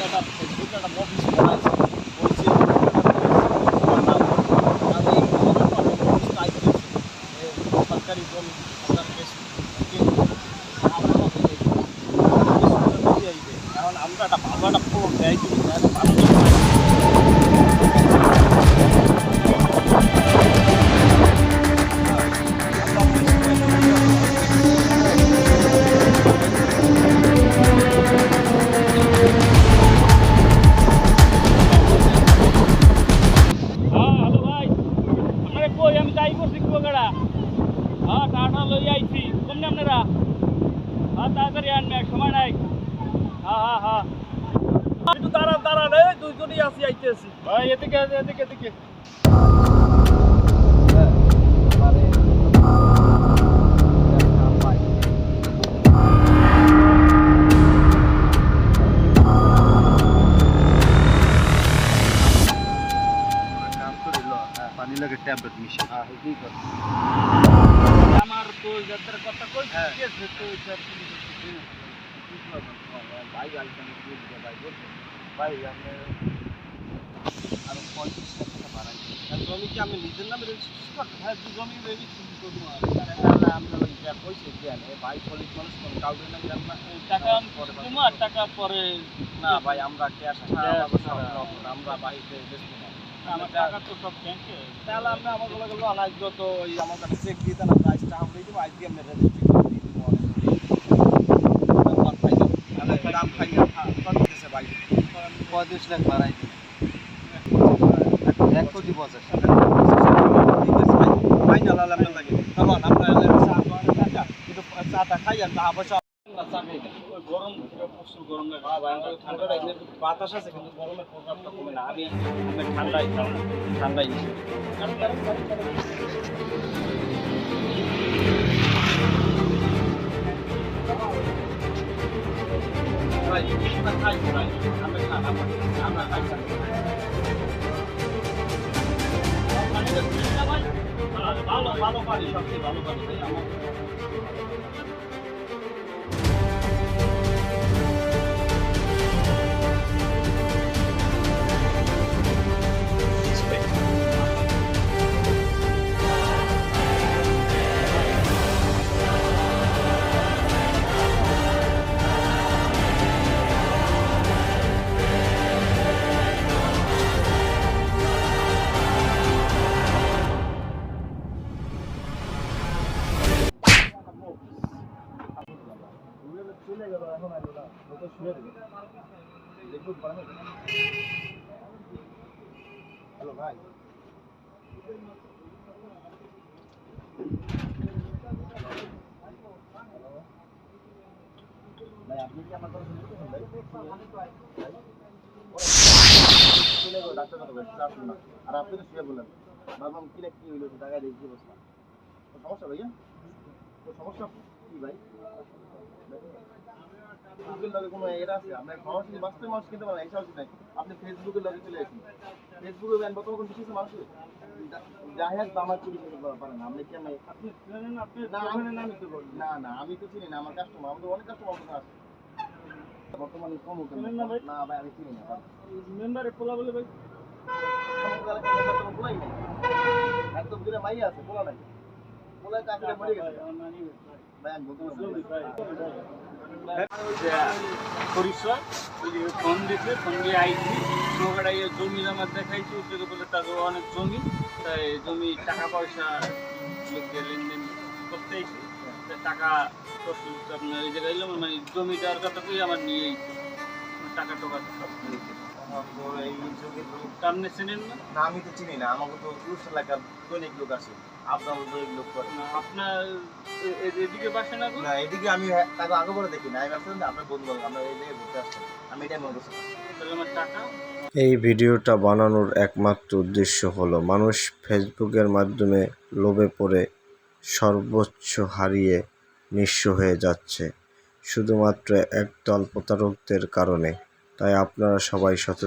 একটা ফেসবুকে একটা অফিস বানাইছে বলছে সরকারি জমি আপনার বেশি কিন্তু এখন আমরা একটা ভালো একটা ফোন দেয় কিন্তু একটা ভালো একটু দাঁড়ান দাঁড়ান এই দুইজনই আসি আইতেছি ভাই এদিকে এদিকে এদিকে পানি লাগে ট্যাবলেট মিশে আমার তো যাদের কথা কই তো ভাই আইছেন ভাই ভাই আমি আরো 35 লাখ টাকা বাড়াই জমি কি আমি নিজের নামে রেজিস্ট্রেশন করতে হ্যাঁ জমি রেজিস্ট্রেশন করবো আমরা ওই যা কইছে দেন ভাই সলিড মানুষ কোন কাউকে না টাকা তোমার টাকা পরে না ভাই আমরা ক্যাশ আমরা বাইরে বেচবো না আমার টাকা তো সব ব্যাংকে তাহলে আমরা আমার বলে গেল আনাজ যত ওই আমার কাছে চেক দিয়ে দেন প্রাইসটা আমরা দিব আজকে আমরা রেজিস্ট্রি করে দিয়ে দিব অনেক দাম খাই কত দিতেছে ভাই 35 লাখ বাড়াই দিন 1 কোটি 50 ঠিক আছে ভাই ফাইনাল আলাদা লাগে কারণ আমরা টাকা কিন্তু চাটা খাই আর টাকা পয়সা গরম প্রচুর গরম লাগে ঠান্ডাটা বাতাস আছে কিন্তু গরমের প্রভাবটা কমে না আমি ঠান্ডাই ঠান্ডাই ভালো ভালো পারি সবচেয়ে ভালো পারি আমার এখন আইলো না ওটা শুয়ে দেবে দেখুন পারেন হ্যালো ভাই ভাই আপনি কি আমার কথা শুনতেছেন ভাই চলে গেল ডাক্তার কথা বলছে আসুন না আর আপনি তো শুয়ে বললেন ভাবলাম কি না কি হইলো টাকা দিয়ে কি অবস্থা সমস্যা ভাইয়া তো সমস্যা কি ভাই ফেসবুকের লগে কোনো এরা আছে আপনার সরাসরি বাস্তব মানুষ কিনতে পারেন এই সাহস নাই আপনি ফেসবুকের লগে চলে আসুন ফেসবুকে ব্যান বর্তমানে কোন বিশেষ মানুষ জাহেদ আমার চুরি করতে পারেন আপনি কি আমি আপনি জানেন আপনি দোকানের নাম তো বলেন না না আমি তো চিনি না আমার কাস্টমার আমাদের অনেক কাস্টমার আছে বর্তমানে কম হতে না ভাই না ভাই আমি চিনি না মেম্বারে পোলা বলে ভাই আমাদের এলাকায় পোলাই নাই একদম দূরে মাই আছে পোলা নাই পোলা কাছে মরে গেছে ভাই আমি বলতে ফোন দিতে ফোন দিয়ে আইছি নৌকাটাই জমি আমার দেখাইছি ওদের বলে তাদের অনেক জমি তাই জমি টাকা পয়সা লেনদেন করতে আইছি টাকা আপনার এই জায়গায় এলাম মানে জমি দেওয়ার কথা কই আমার নিয়েই টাকা টোকা সব এই সামনে চেনেন না আমি তো চিনি না আমাকে তো পুরুষ এলাকার দৈনিক লোক আছে আপনার দৈনিক লোক করে না আপনার এদিকে বাসা না না এদিকে আমি তাকে আগে বলে দেখি না আমি ভাবছিলাম আপনার বন্ধু আমরা এই জায়গায় ঘুরতে আসছি আমি এটাই মনে করছি তাহলে আমার টাকা এই ভিডিওটা বানানোর একমাত্র উদ্দেশ্য হলো মানুষ ফেসবুকের মাধ্যমে লোভে পড়ে সর্বোচ্চ হারিয়ে নিঃস্ব হয়ে যাচ্ছে শুধুমাত্র একদল প্রতারকদের কারণে। তাই আপনারা সবাই সচেতন।